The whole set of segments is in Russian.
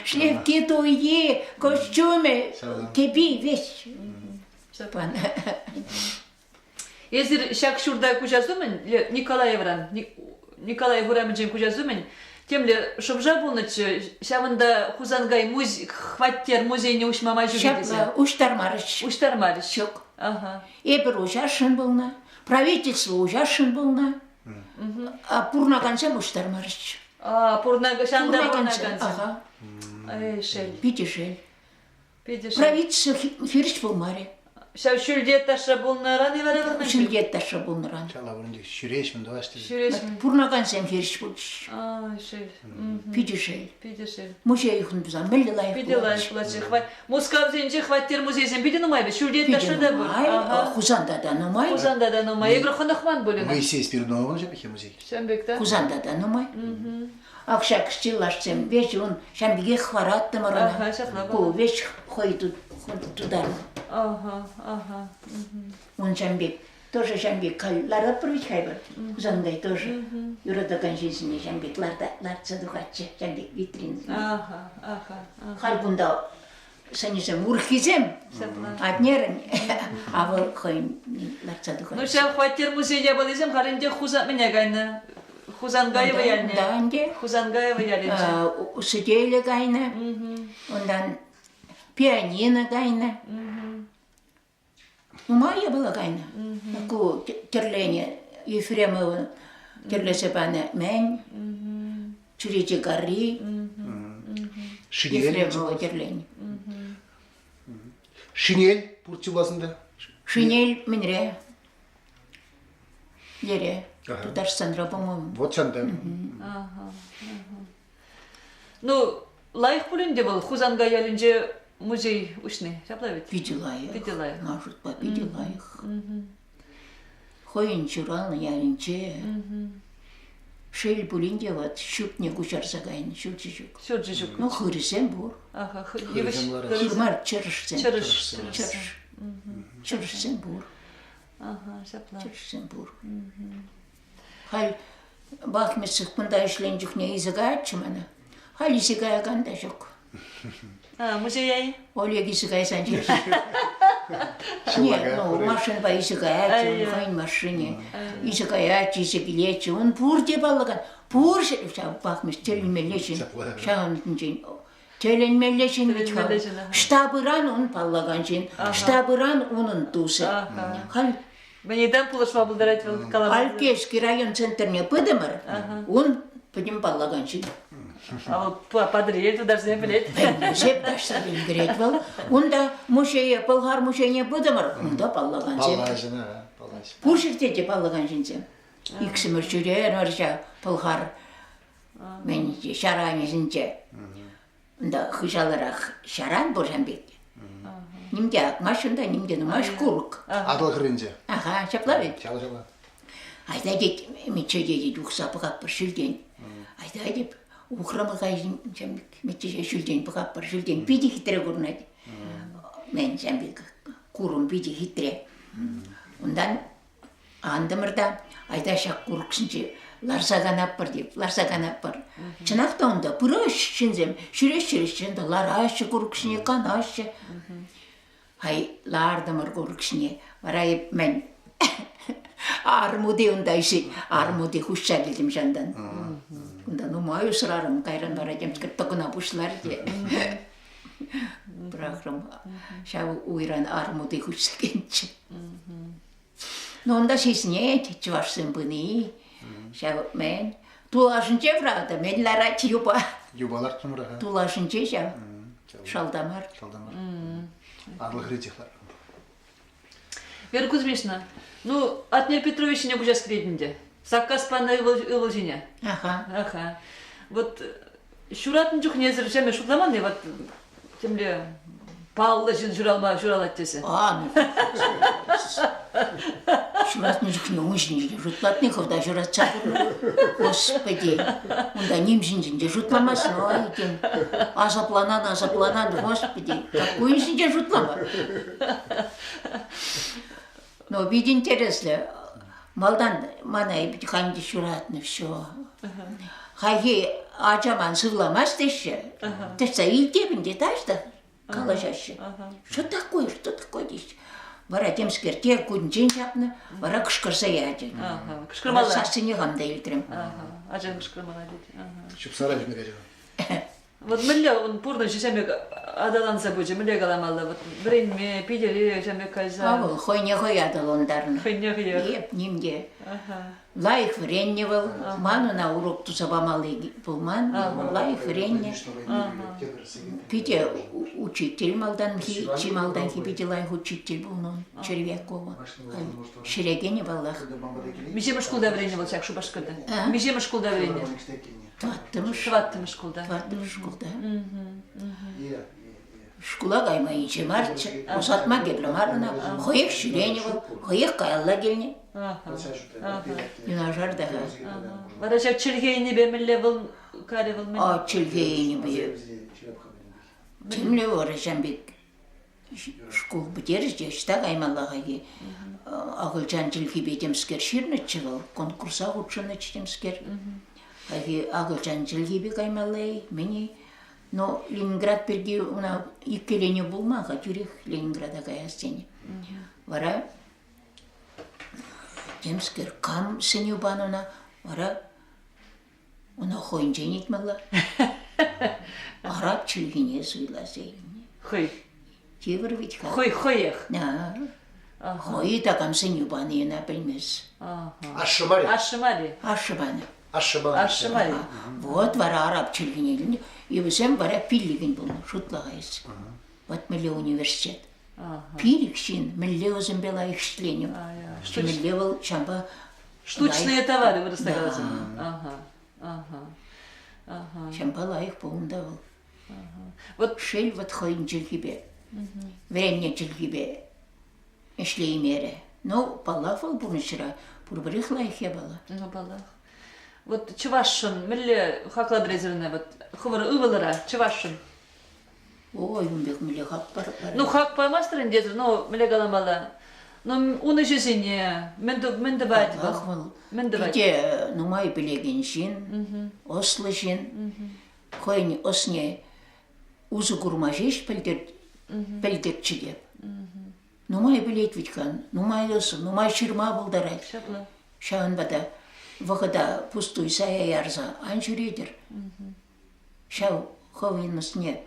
Шлепки туи, костюмы, кепи, весь. Езір шак шурда кужазумен, Николай Вурамиджин кужазумен, темле шобжа булнычы, шавында хузангай хваттер музейне ушмамай жүгедесе. Шап уштармарыш. Уштармарыш. Шок. Ага. Эпір ужашын болна, правительство ужашын болна, а пурнагансем уштармарыш. Шанда пурнагансем. Ага. Ай, шел. Питешель. Педешел. Правительство хириш болмаре. Шав шүлдет таша булнаран еварабарман. Шүлдет таша болнаран. Чала вырынды шүрешмін дуашты. Шүрешмін. Пурнагансем хириш болыш. Ай, шел. Питешель. Педешел. Музей ихын бізан, мілі лайық Пиде лайық булачы. Москва зенче хваттер музейсен пиде нумайбы. Шүлдет таша да бұл. Хузанда да нумай. Хузанда да нумай. Егір қонақман бөліна. Моисей Спиридонова жабихе музей. Шамбекта. Хузанда да нумай. Акша кштиллашсем, вещь он шамбиге хваратты марана. Ага, шахла Ку бала. вещь ходит туда. Ага. Он шамбик. Тоже шамбик каллара привычкайбар. Хузандай тоже. Юрада каншисине шамбик ларца духатчы. Шамбик витрин. Ага. Халбунда санисем урхизем. Аднерен. А вот хоим ларца Ну, духатчы. шав хваттер музейде болызем, харинде хуза меня гайна. Хузангаева яльне. Да, анде. Хузангаева яльне. Сидели гайна. Ондан пианино гайна. Моя была гайна. Ку терление Ефремова терлесепане мень. Чуричи гарри. Ефремова терление. Шинель пурчуласында. Шинель минре. Дере. Татарстанда, по-моему. Вот чанда. Ну, лайық бүлінде бұл, Хузанга ялінже музей ушны, шаплавит? Виделаях. Виделаях. Может, виделаях. Хоин чурал яринче. Шейл бүлінде вот щупне кучарса гайын, щупчичук. Сюрджижук. Ну, хырысем бур. Ага, Хырмар чырышсем. Чырыш. Чырышсем бур. Ага, шаплав. Чырышсем бур. Хал бахмесік бұнда ішлен жүхне изігайатшы мана. Хал изігайаганда жоқ. Музей яй? Олег изігайсан жерші. Нет, ну, машин ба изігайатшы, хайын машине. Изігайатшы, изігілетші. Он пұр деп алыған. Пұр бахмес телінмелешін. Шағын жен. Телінмелешін. Штабыран он паллаган жен. Штабыран onun тусы. Хал Бенеден пулышма бұлдарайт бұл калабы. Алкешский район центрне пыдымыр, он пыдым паллаган жен. Ал падырет, даже не білет. Сеп дашса білгірет бол. Онда мушее, пылғар мушене пыдымыр, онда паллаган жен. Паллажына, паллаж. Пұр жерде паллаган женсем. Иксімір жүрен орша пылғар. Мен шарами жінче. Онда хыжалырақ шаран божамбек. Нимде машында, нимде нумаш курк. Адыл қырынже. Ага, шаплавет. Чала. Айда дед, мече дед, ухса пығап бір шүлден. Айда деп, ухрамы қайжын, мече шүлден пығап бір шүлден. Биді хитре көрінеді. Мен жәмбек курым биді хитре. Ондан андымырда айда шақ курксынче ларсаган аппыр деп, ларсаган аппыр. Чынақта онда бұрыш шынзем, шүреш шынды ларашы курксыне, канашы. Хай лардымыр курксыне, барай мен армуде ондайшы, армуде хұшша келдім жандан. Онда нумай ұсырарым, қайран бара жемскір тұқына бұшылар де. Бірақырым, шау уйран армуде хұшса кенчі. Но онда сесіне чувашсын бұны, шау мен тулашынче брада, мен ларачы юба. Юбалар тұмыраға. Тулашынче шау, шалдамар. Адыл қырытихлар. Вера Кузьмична, ну, Атмир Петрович не уже скредінде. Саккаспаны ылжине. Ага. Вот, шуратын жүх незір жәме шутламан, вот, темле, паллы жын журалат десе. Ну, шуратны жүхне оңышын жұтлатны қовда жұрат чатыр. Господи, онда немжін жұтламасын, ой, екен. Азапланан, господи, какой жінде жұтлама. Но ведь интересно, малдан манай бит ханди шуратны все. Хайге acaman sıvlamaz deşe. Teşse iltebinde taşta kalaşaşı. Что такое, что такое деş? Vara temsker te kunjin çapna, vara kışkırsa yağacak. Kışkırmalı. Saçını gamda iltirim. Acın kışkırmalı dedi. Щоб сарай не горел. Вот милля он пурна жесемек адаланса бөже милля каламалла вот бренме пидери жесемек кайза. Авыл хойне хоядыл ондарны. Хойне хойяр. Еп нимде. Лайх вренневал, ману на урок тусабамалы пулман, лайх вренне. Пите учитель малдан хи пите лайх учитель был, но Червякова. Шерегене баллах. Мижем школда врене вот всяк шубашкада. Мижем школда врене. Тваттымыш. Тваттым школда. Тваттымыш школда. Школа каймайынче марчы, усатма кеплемарына, хоек ширеневал, хоек каялла келне. Юнажардаға. Варашак чилгейни бе милля выл кари выл милля. А чилгейни бе. Темле варашам бек. Школ бітеріс жешта каймаллаға ке. Ағылжан чилги бетемскер ширнычывал, конкурса худшынычтемскер. Ағылжан чилги бе каймаллай, мені. Но Ленинград перги уна иккелене булмаға, тюрех Ленинграда каястене. Вара темскер кам сеню бануна, вара уна хойнчен етмалла. Араб чилгине суйла сейліне. Хой. Тевір ведь ха. Хоех. Хой такам сеню баны ена білмес. Ашшымари. Ашшымари. Ашыбаны. Ашшымари. Вот вара араб чилгине. И всем вара пиллиген был, шутлагайс. Вот милле университет. Пилик шин, милле өзім бела их штленю. Милле был чамба. Штучные товары вырастагалазы. Чамба лайх полындавал. Вот Шель вот хойн жилгибе. Вренне жилгибе. Эшлей мере. Ну, палафал бунышыра. Пурбырых лайх ебала. ну балах. Вот чувашын милля хакла брезерне вот ховар ывалара чувашын. Ой, умбек милле хак бар. Ну хак памастрын дезер, ну милля галамала. Ну уны жесене мен дебать был. Мен дебать. Пите нумай билеген шин, ослы шин. Хойн осне узы гурмажеш пелдерчиге. Нумай билет виткан, нумай досы, нумай ширма булдарай. Шапла. Шаан бада вахада пустой сая ярза анчуредер. Шау ховинусне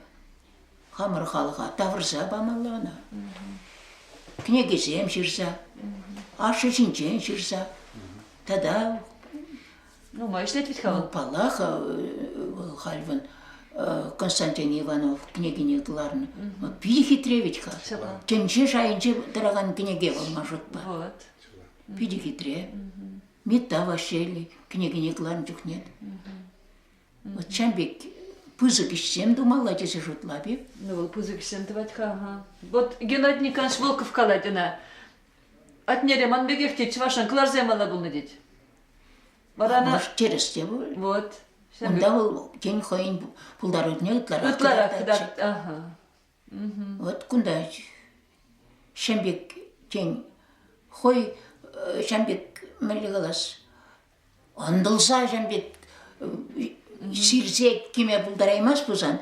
хамыр халыға тавырса бамалана. Княгесем ширса, ашы чинчен ширса. Тада Ну майшлет ведь хавал. палаха хальван Константин Иванов княгиня Гларна. Пидихитревичка. Шапла. Тенче шайынче дыраган княге болмажот ба. Вот. Пидихитре. Мета вашели, княгиня Гларнчук нет. Вот чамбек пызык ищем думала, десе жутлаби. Ну вот пузык сентывать ха. Вот Геннадий Николаевич Волков калатина. От нереман бегехте чувашан кларзе мала был надеть. Барана. Может, через те был. Вот. Онда был день хоин пулдаротне Утларак, да. Ага. Вот кунда шамбек день хой шамбек мелгалас. Ондылса шамбек сирзе кеме пулдараймас бузан.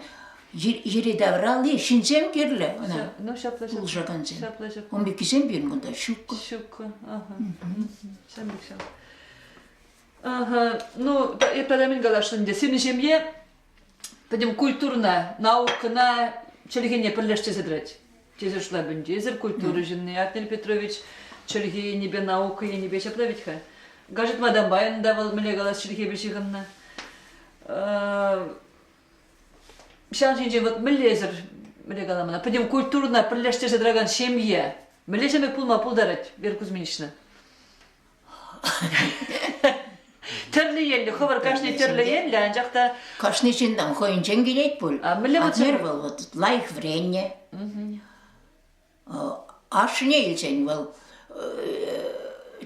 Жери давралы шинсем керле. Ну шапла шапла. Улжаганзен. Шапла шапла. Он бекисем бирн кунда шукка. Щука. Ага. Шамбик шап. Ага. Ну, я подамин галашнде. Сильный семье. Пойдем культурно, наукна, чельгине перлеште задрать. Тезе шла бендезер культуры жены. Атнель Петрович чельги небе наука и небе чаплавить ха. Гажет мадам Байен давал миле галас чельги бешиганна. Шанчинже вот милезер миле галамана. Пойдем культурно перлеште задраган семье. Милеземе пулма пулдарать, Вера Кузьминична. Терлі елді, ховар кашны терлі елді, анжақта... Кашны чиндан хоин ченгелет пул. Мілі вот Атнер был вот лайх вренне. Ашыне елсен был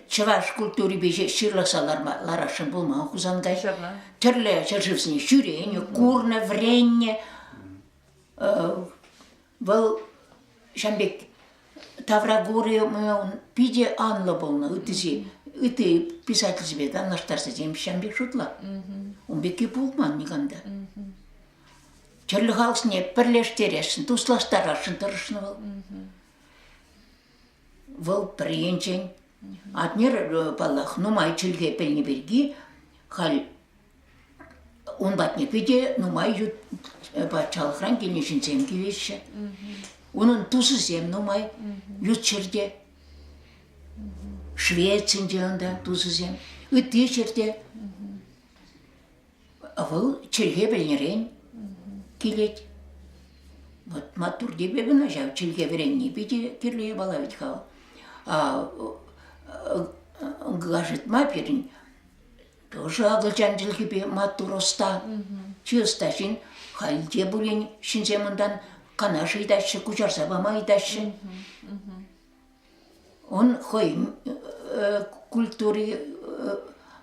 чываш культури беже шырласалар ларашын булман хузангай. Терлі чаржывсыне шүрене, курна, вренне. Был шамбек Таврагория пиде анла болна, үтізе Ыты писатель себе да наштарса земшамбек шутла. Он беки пулман никогда. Черлі халсыне бірлештересін, туслаштарашын тұрышын бол. Вол приенчен. Атнер балах нумай чілге пеліне берги, хал он батне педе нумай ют чалхран келнешін зем келеші. Onun tuzu zem nумай ют черде. Швецінде онда tuzu zem. Үтті жерде. Вол чілге пелнерен келет. Вот матур дебе гына жау чілге веренне педе керле бала ведь хау. Гажет маперин тоже агылчан жылгипе матур оста. Чысташин халде булен шинземундан канаши дальше кучарса бамай дальше. Он хой культуре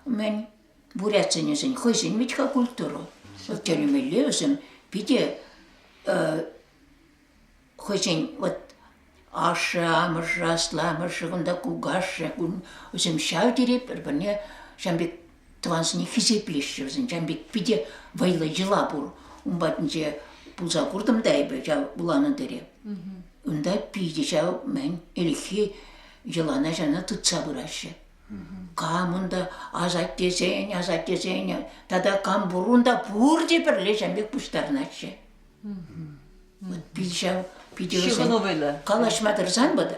мен бурятценесен хойсен митха культуру. Вот телемеллеусен пите хойсен вот аша мыша сламыша гунда кугаша гун усем шаутире пербане шамбек твансни хизеплешче усен шамбек пите вайла жила бур. Умбатынче пулса курдым дайбы жау буланы дере. Унда пиде жау мен элихи жылана жана тытса бурашы. Камында азат десене, тада кам бурунда бурде бірле жамбек пуштарынашы. Пиде жау, пиде өзен. Калашмадырсан бұд,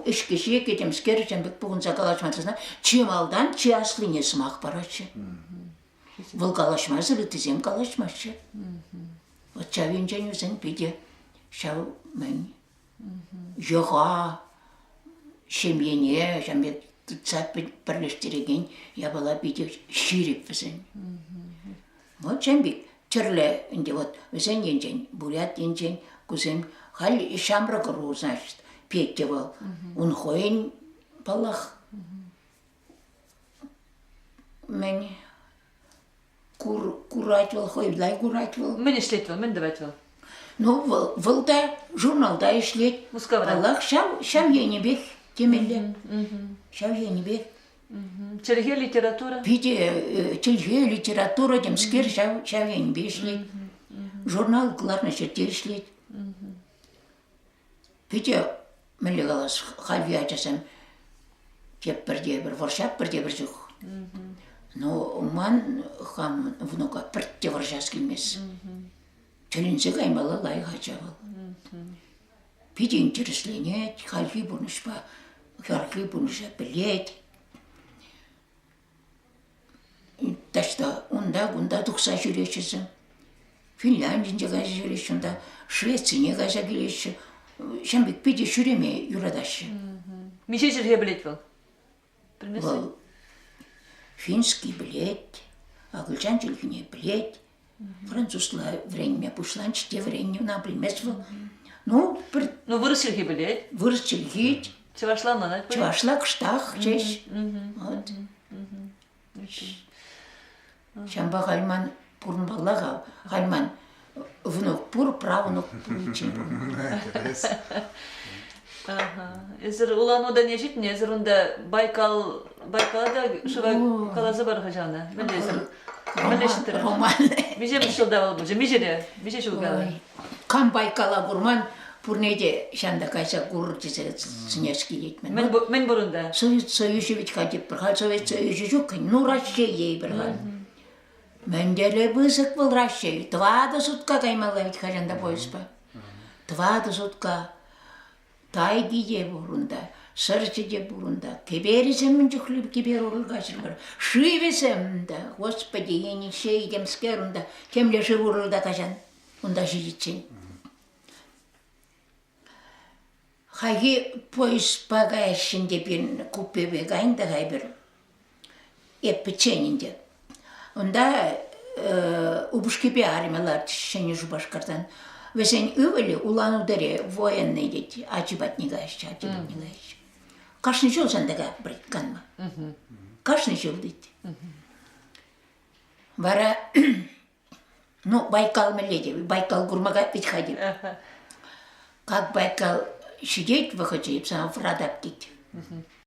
ішке шие кетем скер жамбек бұғынса калашмадырсан, чемалдан че аслине сымақ барашы. Выл калашмазыр үтізем калашмашы. Вот чавинчен өзен пиде жау мен. Жоға, шемьене, жамбек тұтсап бірлештереген, я была пиде ширеп өзен. Вот жамбек чырлы, инде вот өзен енчен, бурят енчен, күзен, хал шамры кыру, значит, петте был. Он хоен палах. Мен курать был, хойдлай курать был. Мен ишлет был, мен давать был. Ну, вылда, журналда ишлет. Мускавра. Аллах шав ені бек, темелі. Шав ені бек. Черге литература. Пиде чельге литература демскер шав ені бек ишлет. Журнал гларна шерте ишлет. Пиде мілі қалас халви ачасам кеп бірде бір варшап бірде бір жүк. Но ман хам внука бірде варшас келмес. Чөлінсе қаймалы лай хачавыл. Пиде интересленет, халви бұнышпа, харви бұныша білет. Ташта онда тұқса жүрешісі. Финляндия қайса жүреш, онда Швецияне қайса келеші. Шамбек пиде жүреме юрадашы. Мише жерге білет был? Білмесі? Бұл финский білет, ағылжан жылгіне білет. Французла время пушлан, чте время білмес бұл. Ну, вырыс жерге білет. вырыс жылгет, Чевашланнан айтпай? чывашла кыштақ чеш. Шамба хальман пурн балаға, хальман внук пур, правнук пурчен пур. Эзір улан ода не житін, эзір онда Байкалада шыва қалазы бар қажаны. Мен де эзір. Мен де шынтыры. Роман. Меже мұшылда бол бұл, меже шыл қалы. Кам Байкала гурман, пурнеде шанда кайса гур десе сынешки дейтмен. Мен бұрында. Совет Союзы ведь ходит, прохал Совет Союзы жоқ, ну Россия ей прохал. Менделе бысык был Россия, 2 сутка каймала ведь хажанда поезба. 2 сутка. Тайгиде бурунда, сырчиде бурунда, кеберисем жүхліп кебер урылғашыр бар. Шивесем да, Господи, ені шейдем скерунда, кемле жив урылда кажан, онда жидетсен. Хаги поезба гайшінде бір купебе гайында гай бір еппеченінде. Онда убушкебе арималар тішшені жубашқардан. Весен өвілі улан ударе военный дети, ачибат не гайшы. Кашны жыл жандага брайтканма. Кашны жыл дейті. Бара, Байкал меледе, Байкал гурмага ведь ходил. Как Байкал сидеть, выходит, сам фрадап дейті.